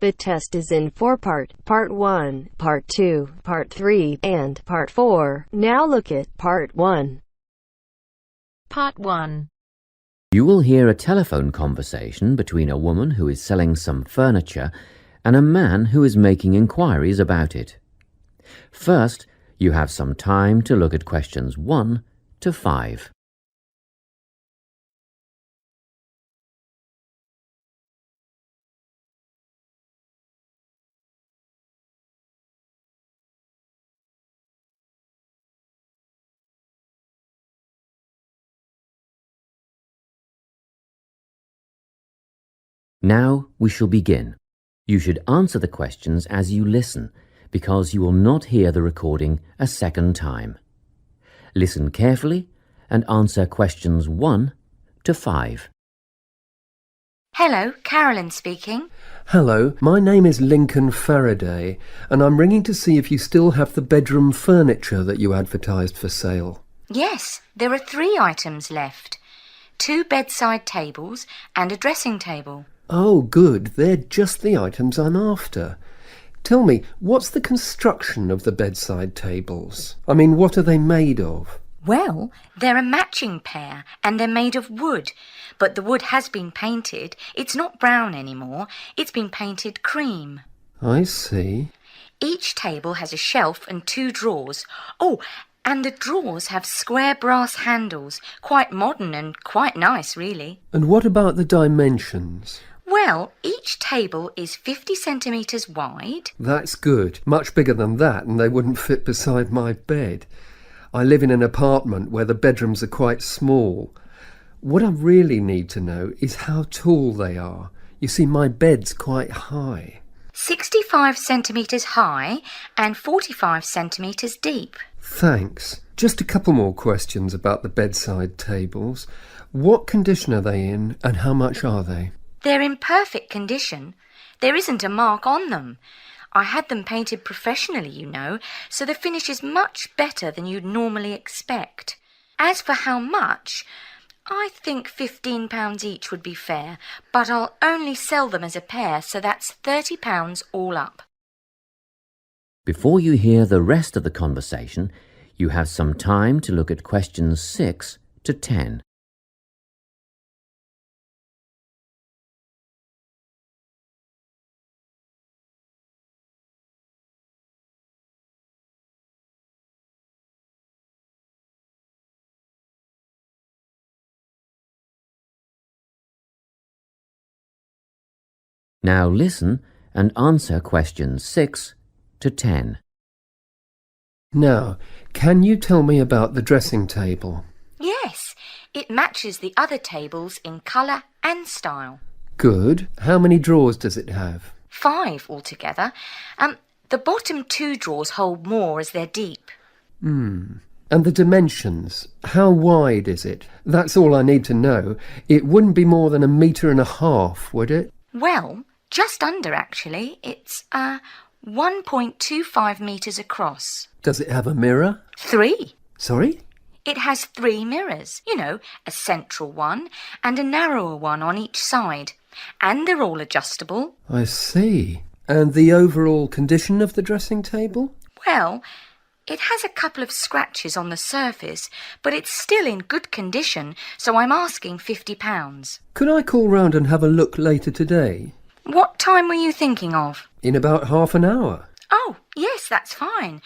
The test is in 4 parts: Part 1, Part 2, Part 3, and Part 4. Now look at Part 1. Part 1. You will hear a telephone conversation between a woman who is selling some furniture and a man who is making inquiries about it. First, you have some time to look at questions 1 to 5. Now we shall begin. You should answer the questions as you listen, because you will not hear the recording a second time. Listen carefully and answer questions 1 to 5. Hello, Carolyn speaking. Hello, my name is Lincoln Faraday, and I'm ringing to see if you still have the bedroom furniture that you advertised for sale. Yes, there are 3 items left. 2 bedside tables and a dressing table. Oh, good. They're just the items I'm after. Tell me, what's the construction of the bedside tables? I mean, what are they made of? Well, they're a matching pair and they're made of wood. But the wood has been painted. It's not brown anymore. It's been painted cream. I see. Each table has a shelf and 2 drawers. Oh, and the drawers have square brass handles. Quite modern and quite nice, really. And what about the dimensions? Well, each table is 50 centimetres wide. That's good. Much bigger than that, and they wouldn't fit beside my bed. I live in an apartment where the bedrooms are quite small. What I really need to know is how tall they are. You see, my bed's quite high. 65 centimetres high and 45 centimetres deep. Thanks. Just a couple more questions about the bedside tables. What condition are they in, and how much are they? They're in perfect condition. There isn't a mark on them. I had them painted professionally, you know, so the finish is much better than you'd normally expect. As for how much, I think £15 each would be fair, but I'll only sell them as a pair, so that's £30 all up. Before you hear the rest of the conversation, you have some time to look at questions 6 to 10. Now listen and answer questions 6 to 10. Now, can you tell me about the dressing table? Yes, it matches the other tables in colour and style. Good. How many drawers does it have? 5 altogether. The bottom 2 drawers hold more as they're deep. And the dimensions? How wide is it? That's all I need to know. It wouldn't be more than 1.5 meters, would it? Well, just under actually. It's 1.25 metres across. Does it have a mirror? 3. Sorry? It has 3 mirrors, you know, a central one and a narrower one on each side. And they're all adjustable. I see. And the overall condition of the dressing table? Well, it has a couple of scratches on the surface, but it's still in good condition, so I'm asking £50. Could I call round and have a look later today? What time were you thinking of? In about half an hour. Oh, yes, that's fine.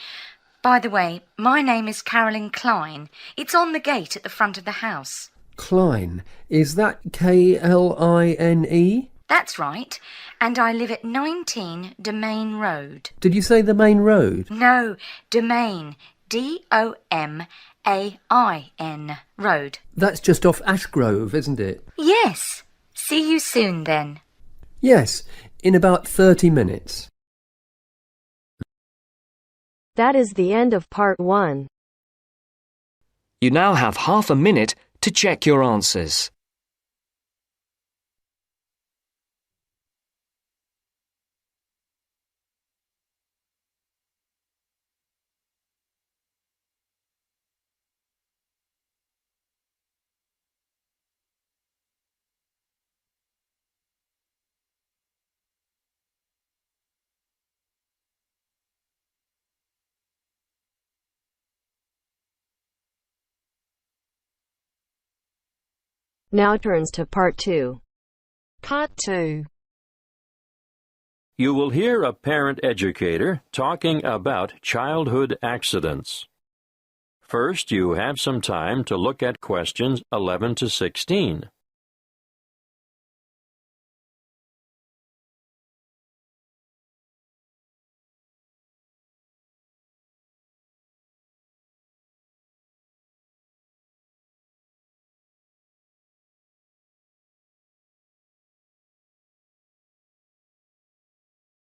By the way, my name is Carolyn Klein. It's on the gate at the front of the house. Klein. Is that Kline? That's right. And I live at 19 Domain Road. Did you say the main road? No, Domain. Domain Road. That's just off Ashgrove, isn't it? Yes. See you soon then. Yes, in about 30 minutes. That is the end of Part 1. You now have half a minute to check your answers. Now turns to Part 2. Part 2. You will hear a parent educator talking about childhood accidents. First, you have some time to look at questions 11 to 16.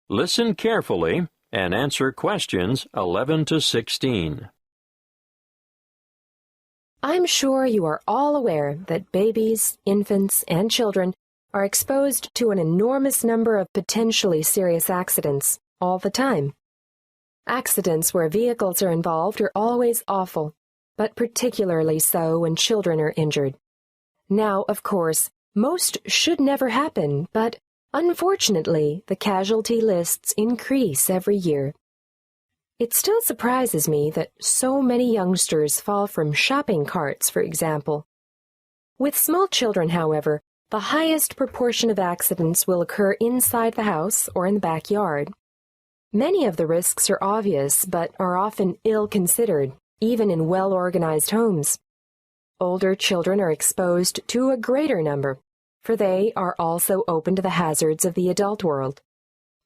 Listen carefully and answer questions 11 to 16. I'm sure you are all aware that babies, infants, and children are exposed to an enormous number of potentially serious accidents all the time. Accidents where vehicles are involved are always awful, but particularly so when children are injured. Now, of course, most should never happen, but unfortunately, the casualty lists increase every year. It still surprises me that so many youngsters fall from shopping carts, for example. With small children, however, the highest proportion of accidents will occur inside the house or in the backyard. Many of the risks are obvious, but are often ill-considered, even in well-organized homes. Older children are exposed to a greater number, for they are also open to the hazards of the adult world.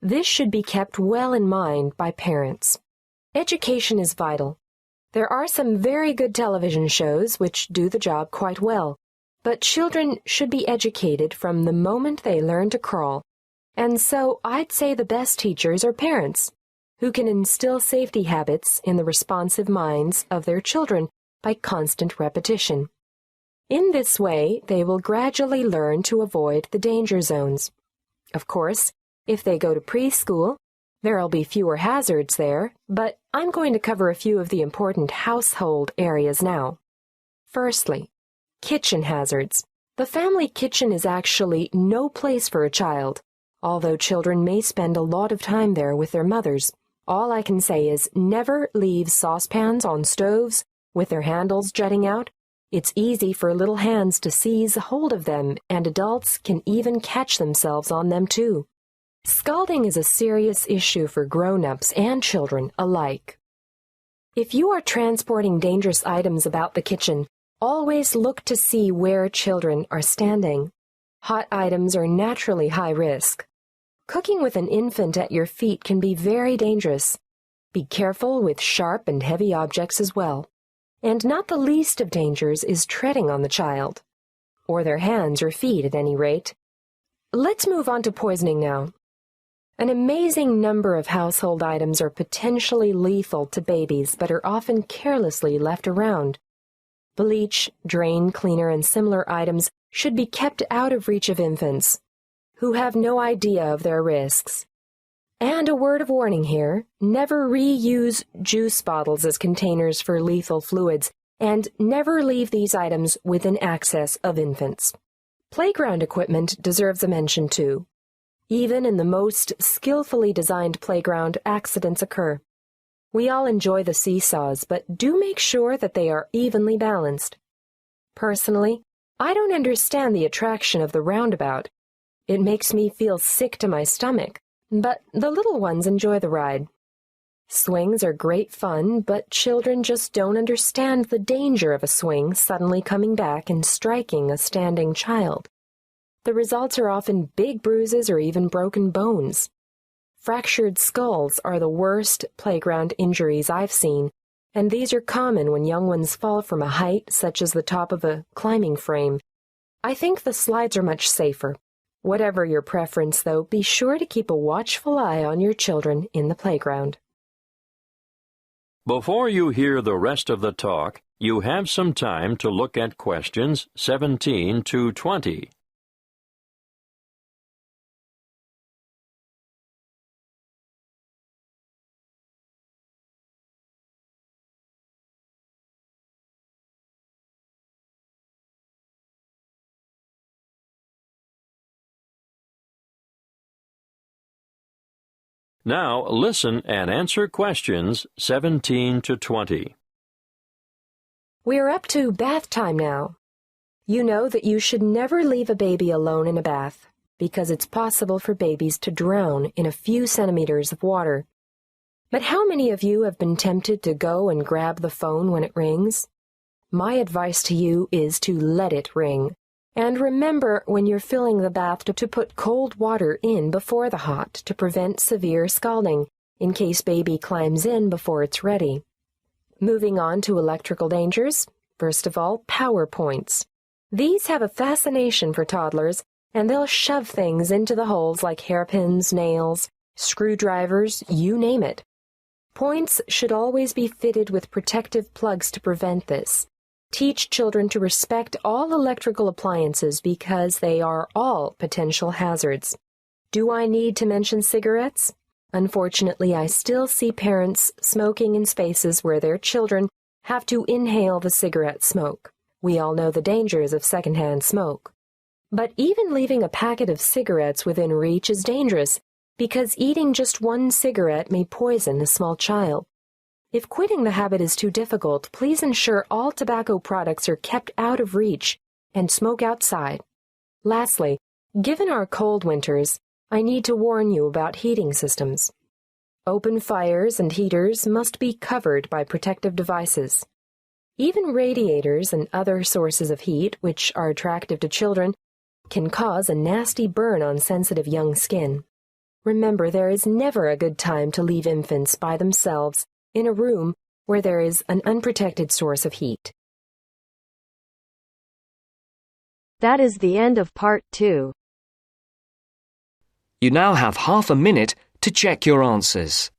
This should be kept well in mind by parents. Education is vital. There are some very good television shows which do the job quite well, but children should be educated from the moment they learn to crawl, and so I'd say the best teachers are parents, who can instill safety habits in the responsive minds of their children by constant repetition. In this way, they will gradually learn to avoid the danger zones. Of course, if they go to preschool, there'll be fewer hazards there, but I'm going to cover a few of the important household areas now. Firstly, kitchen hazards. The family kitchen is actually no place for a child, although children may spend a lot of time there with their mothers. All I can say is never leave saucepans on stoves with their handles jutting out. It's easy for little hands to seize hold of them, and adults can even catch themselves on them too. Scalding is a serious issue for grown-ups and children alike. If you are transporting dangerous items about the kitchen, always look to see where children are standing. Hot items are naturally high risk. Cooking with an infant at your feet can be very dangerous. Be careful with sharp and heavy objects as well. And not the least of dangers is treading on the child, or their hands or feet at any rate. Let's move on to poisoning now. An amazing number of household items are potentially lethal to babies but are often carelessly left around. Bleach, drain cleaner, and similar items should be kept out of reach of infants, who have no idea of their risks. And a word of warning here, never reuse juice bottles as containers for lethal fluids, and never leave these items within access of infants. Playground equipment deserves a mention too. Even in the most skillfully designed playground, accidents occur. We all enjoy the seesaws, but do make sure that they are evenly balanced. Personally, I don't understand the attraction of the roundabout. It makes me feel sick to my stomach. But the little ones enjoy the ride. Swings are great fun, but children just don't understand the danger of a swing suddenly coming back and striking a standing child. The results are often big bruises or even broken bones. Fractured skulls are the worst playground injuries I've seen, and these are common when young ones fall from a height such as the top of a climbing frame. I think the slides are much safer. Whatever your preference, though, be sure to keep a watchful eye on your children in the playground. Before you hear the rest of the talk, you have some time to look at questions 17 to 20. Now listen and answer questions 17 to 20. We're up to bath time now. You know that you should never leave a baby alone in a bath because it's possible for babies to drown in a few centimeters of water. But how many of you have been tempted to go and grab the phone when it rings? My advice to you is to let it ring. And remember when you're filling the bath to put cold water in before the hot to prevent severe scalding, in case baby climbs in before it's ready. Moving on to electrical dangers, first of all, power points. These have a fascination for toddlers, and they'll shove things into the holes like hairpins, nails, screwdrivers, you name it. Points should always be fitted with protective plugs to prevent this. Teach children to respect all electrical appliances because they are all potential hazards. Do I need to mention cigarettes? Unfortunately, I still see parents smoking in spaces where their children have to inhale the cigarette smoke. We all know the dangers of secondhand smoke. But even leaving a packet of cigarettes within reach is dangerous because eating just one cigarette may poison a small child. If quitting the habit is too difficult, please ensure all tobacco products are kept out of reach and smoke outside. Lastly, given our cold winters, I need to warn you about heating systems. Open fires and heaters must be covered by protective devices. Even radiators and other sources of heat, which are attractive to children, can cause a nasty burn on sensitive young skin. Remember, there is never a good time to leave infants by themselves in a room where there is an unprotected source of heat. That is the end of part 2. You now have half a minute to check your answers.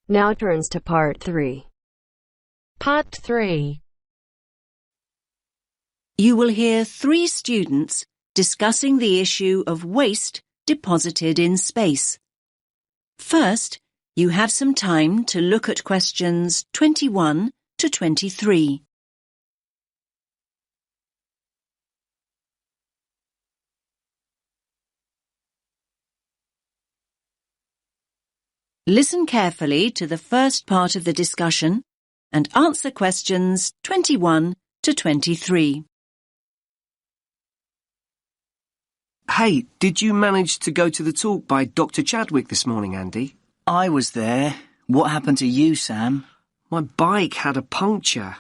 Now turns to part 3. Part 3. You will hear 3 students discussing the issue of waste deposited in space. First, you have some time to look at questions 21 to 23. Listen carefully to the first part of the discussion and answer questions 21 to 23. Hey, did you manage to go to the talk by Dr. Chadwick this morning, Andy? I was there. What happened to you, Sam? My bike had a puncture.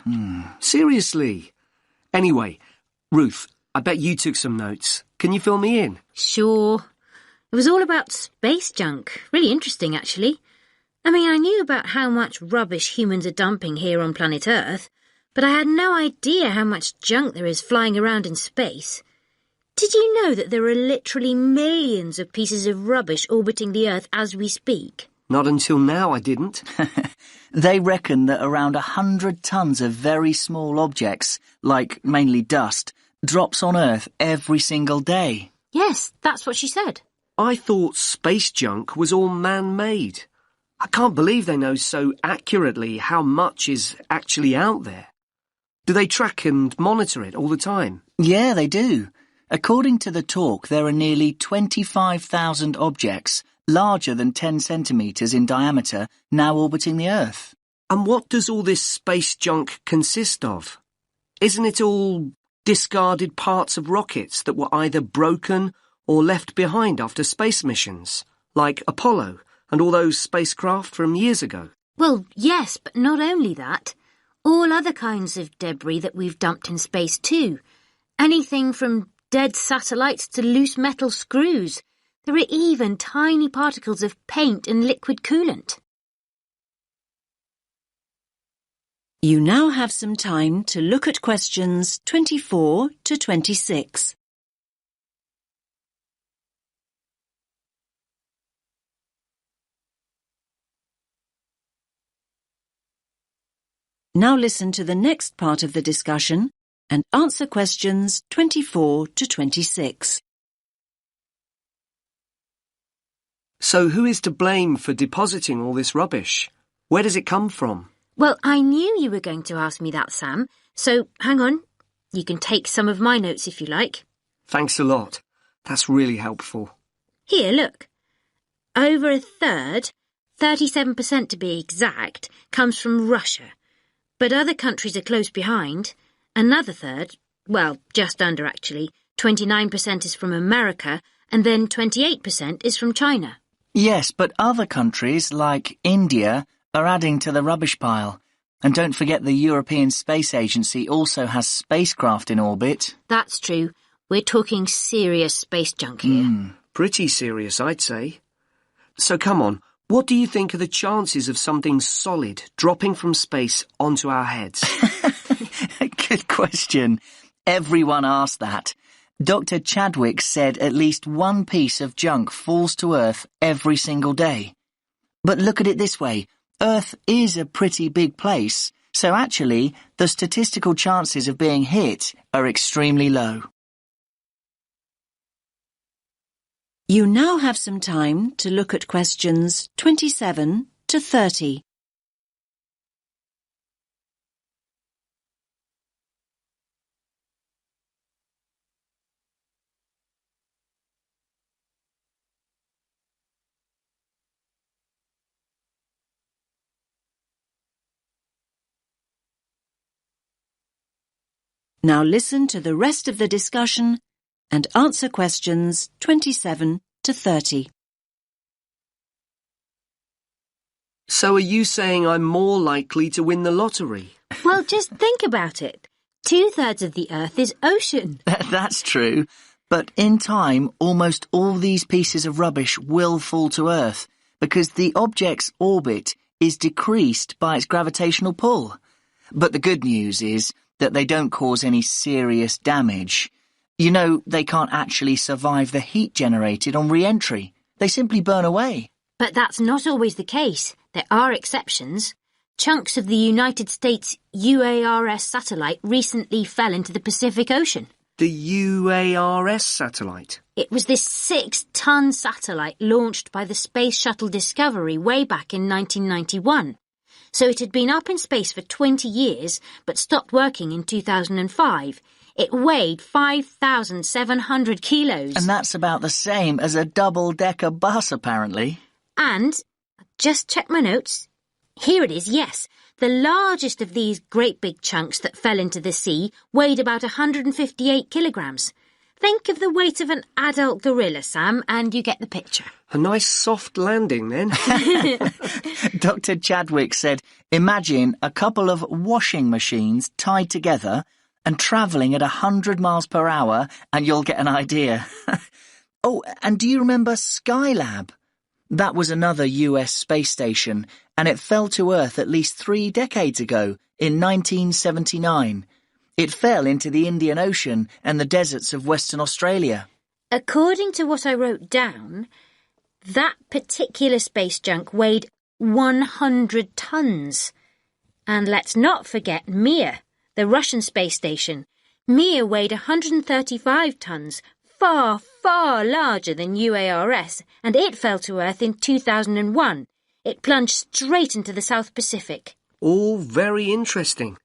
Seriously. Anyway, Ruth, I bet you took some notes. Can you fill me in? Sure. It was all about space junk. Really interesting, actually. I mean, I knew about how much rubbish humans are dumping here on planet Earth, but I had no idea how much junk there is flying around in space. Did you know that there are literally millions of pieces of rubbish orbiting the Earth as we speak? Not until now, I didn't. They reckon that around 100 tons of very small objects, like mainly dust, drops on Earth every single day. Yes, that's what she said. I thought space junk was all man-made. I can't believe they know so accurately how much is actually out there. Do they track and monitor it all the time? Yeah, they do. According to the talk, there are nearly 25,000 objects larger than 10 centimetres in diameter now orbiting the Earth. And what does all this space junk consist of? Isn't it all discarded parts of rockets that were either broken or left behind after space missions, like Apollo and all those spacecraft from years ago? Well, yes, but not only that. All other kinds of debris that we've dumped in space too. Anything from dead satellites to loose metal screws. There are even tiny particles of paint and liquid coolant. You now have some time to look at questions 24 to 26. Now listen to the next part of the discussion and answer questions 24 to 26. So who is to blame for depositing all this rubbish? Where does it come from? Well, I knew you were going to ask me that, Sam. So, hang on. You can take some of my notes if you like. Thanks a lot. That's really helpful. Here, look. Over a third, 37% to be exact, comes from Russia. But other countries are close behind. Another third, well, just under actually, 29% is from America, and then 28% is from China. Yes, but other countries, like India, are adding to the rubbish pile. And don't forget the European Space Agency also has spacecraft in orbit. That's true. We're talking serious space junk here. Pretty serious, I'd say. So come on, what do you think are the chances of something solid dropping from space onto our heads? Good question. Everyone asked that. Dr. Chadwick said at least one piece of junk falls to Earth every single day. But look at it this way. Earth is a pretty big place, so actually the statistical chances of being hit are extremely low. You now have some time to look at questions 27 to 30. Now listen to the rest of the discussion and answer questions 27 to 30. So are you saying I'm more likely to win the lottery? Well, just think about it. 2/3 of the Earth is ocean. That's true. But in time, almost all these pieces of rubbish will fall to Earth because the object's orbit is decreased by its gravitational pull. But the good news is that they don't cause any serious damage. You know, they can't actually survive the heat generated on re-entry. They simply burn away. But that's not always the case. There are exceptions. Chunks of the United States UARS satellite recently fell into the Pacific Ocean. The UARS satellite? It was this 6-ton satellite launched by the Space Shuttle Discovery way back in 1991. So it had been up in space for 20 years, but stopped working in 2005. It weighed 5,700 kilos. And that's about the same as a double-decker bus, apparently. And, just check my notes. Here it is, yes. The largest of these great big chunks that fell into the sea weighed about 158 kilograms. Think of the weight of an adult gorilla, Sam, and you get the picture. A nice soft landing, then. Dr. Chadwick said, imagine a couple of washing machines tied together and travelling at 100 miles per hour, and you'll get an idea. Oh, and do you remember Skylab? That was another US space station, and it fell to Earth at least 3 decades ago, in 1979. It fell into the Indian Ocean and the deserts of Western Australia. According to what I wrote down, that particular space junk weighed 100 tons. And let's not forget Mir, the Russian space station. Mir weighed 135 tons, far, far larger than UARS, and it fell to Earth in 2001. It plunged straight into the South Pacific. All very interesting.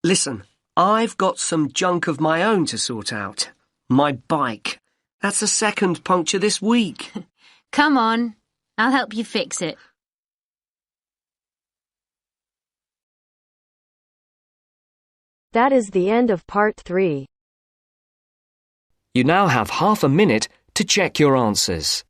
Listen, I've got some junk of my own to sort out. My bike. That's the second puncture this week. Come on, I'll help you fix it. That is the end of part 3. You now have half a minute to check your answers.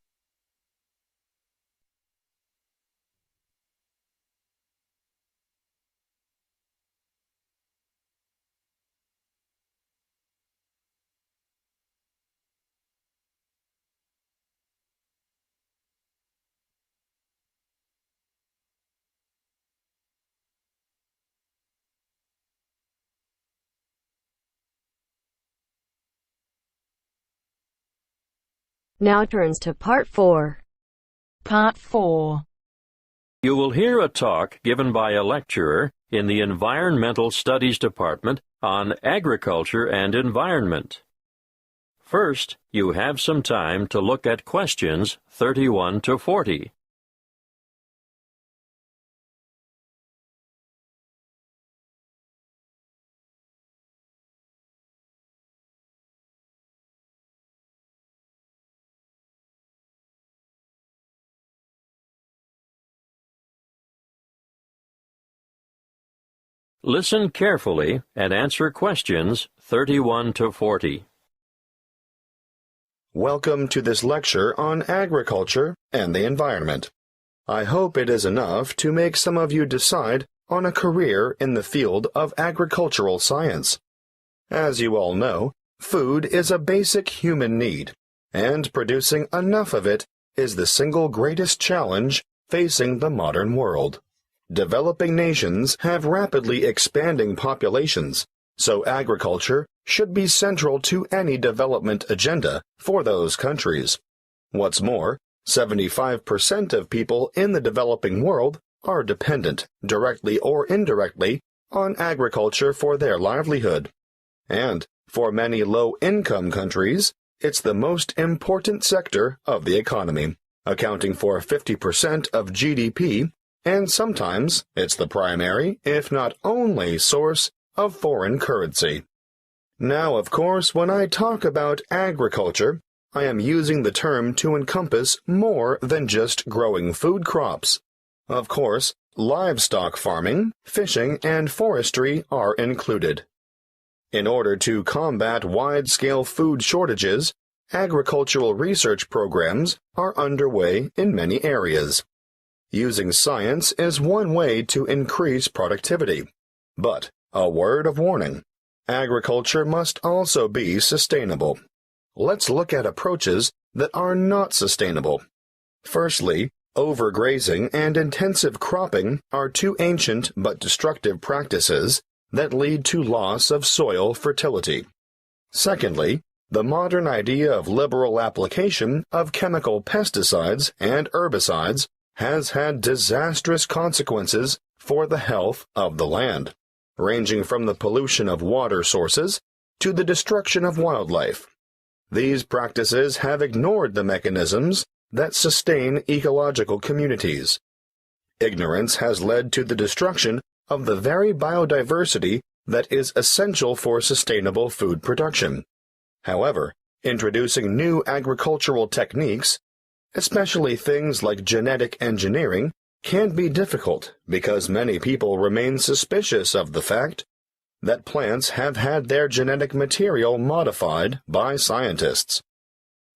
Now turns to part 4. Part 4. You will hear a talk given by a lecturer in the Environmental Studies Department on agriculture and environment. First, you have some time to look at questions 31 to 40. Listen carefully and answer questions 31 to 40. Welcome to this lecture on agriculture and the environment. I hope it is enough to make some of you decide on a career in the field of agricultural science. As you all know, food is a basic human need, and producing enough of it is the single greatest challenge facing the modern world. Developing nations have rapidly expanding populations, so agriculture should be central to any development agenda for those countries. What's more, 75% of people in the developing world are dependent, directly or indirectly, on agriculture for their livelihood. And for many low-income countries, it's the most important sector of the economy, accounting for 50% of GDP, and sometimes it's the primary, if not only, source of foreign currency. Now, of course, when I talk about agriculture, I am using the term to encompass more than just growing food crops. Of course, livestock farming, fishing, and forestry are included. In order to combat wide-scale food shortages, agricultural research programs are underway in many areas. Using science is one way to increase productivity. But, a word of warning, agriculture must also be sustainable. Let's look at approaches that are not sustainable. Firstly, overgrazing and intensive cropping are two ancient but destructive practices that lead to loss of soil fertility. Secondly, the modern idea of liberal application of chemical pesticides and herbicides has had disastrous consequences for the health of the land, ranging from the pollution of water sources to the destruction of wildlife. These practices have ignored the mechanisms that sustain ecological communities. Ignorance has led to the destruction of the very biodiversity that is essential for sustainable food production. However, introducing new agricultural techniques, especially things like genetic engineering, can be difficult because many people remain suspicious of the fact that plants have had their genetic material modified by scientists.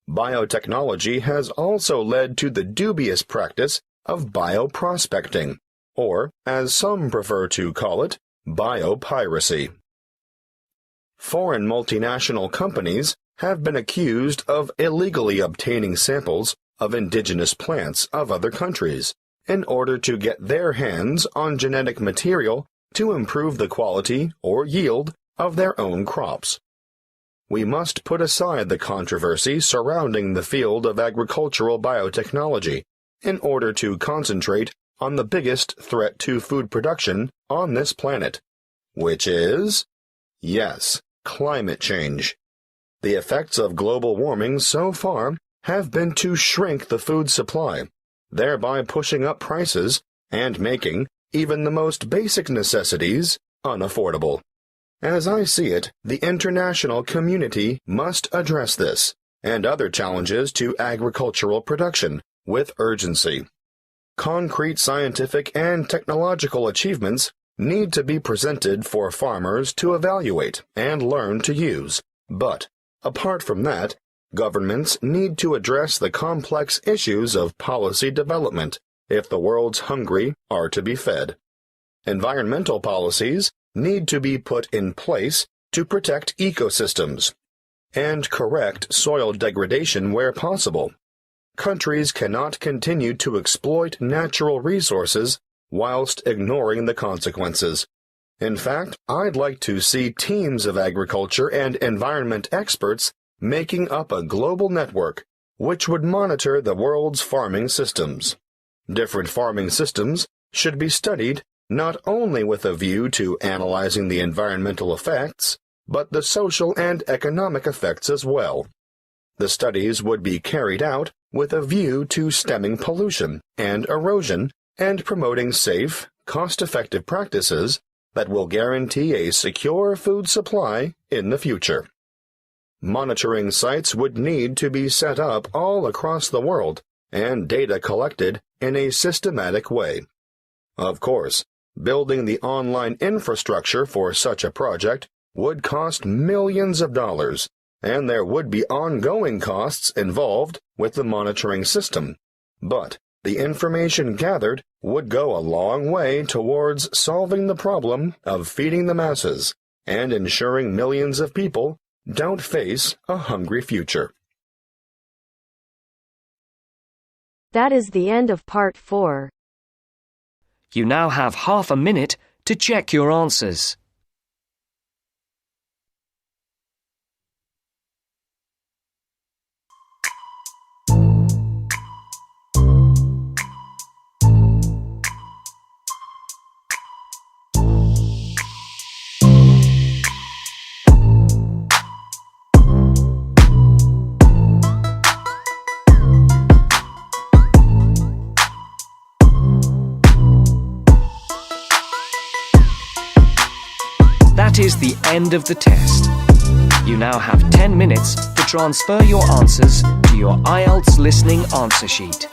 Biotechnology has also led to the dubious practice of bioprospecting, or, as some prefer to call it, biopiracy. Foreign multinational companies have been accused of illegally obtaining samples of indigenous plants of other countries in order to get their hands on genetic material to improve the quality or yield of their own crops. We must put aside the controversy surrounding the field of agricultural biotechnology in order to concentrate on the biggest threat to food production on this planet, which is, yes, climate change. The effects of global warming so far have been to shrink the food supply, thereby pushing up prices and making even the most basic necessities unaffordable. As I see it, the international community must address this and other challenges to agricultural production with urgency. Concrete scientific and technological achievements need to be presented for farmers to evaluate and learn to use, but, apart from that, governments need to address the complex issues of policy development if the world's hungry are to be fed. Environmental policies need to be put in place to protect ecosystems and correct soil degradation where possible. Countries cannot continue to exploit natural resources whilst ignoring the consequences. In fact, I'd like to see teams of agriculture and environment experts making up a global network which would monitor the world's farming systems. Different farming systems should be studied not only with a view to analyzing the environmental effects, but the social and economic effects as well. The studies would be carried out with a view to stemming pollution and erosion and promoting safe, cost-effective practices that will guarantee a secure food supply in the future. Monitoring sites would need to be set up all across the world and data collected in a systematic way. Of course, building the online infrastructure for such a project would cost millions of dollars, and there would be ongoing costs involved with the monitoring system. But the information gathered would go a long way towards solving the problem of feeding the masses and ensuring millions of people don't face a hungry future. That is the end of part 4. You now have half a minute to check your answers. That is the end of the test. You now have 10 minutes to transfer your answers to your IELTS listening answer sheet.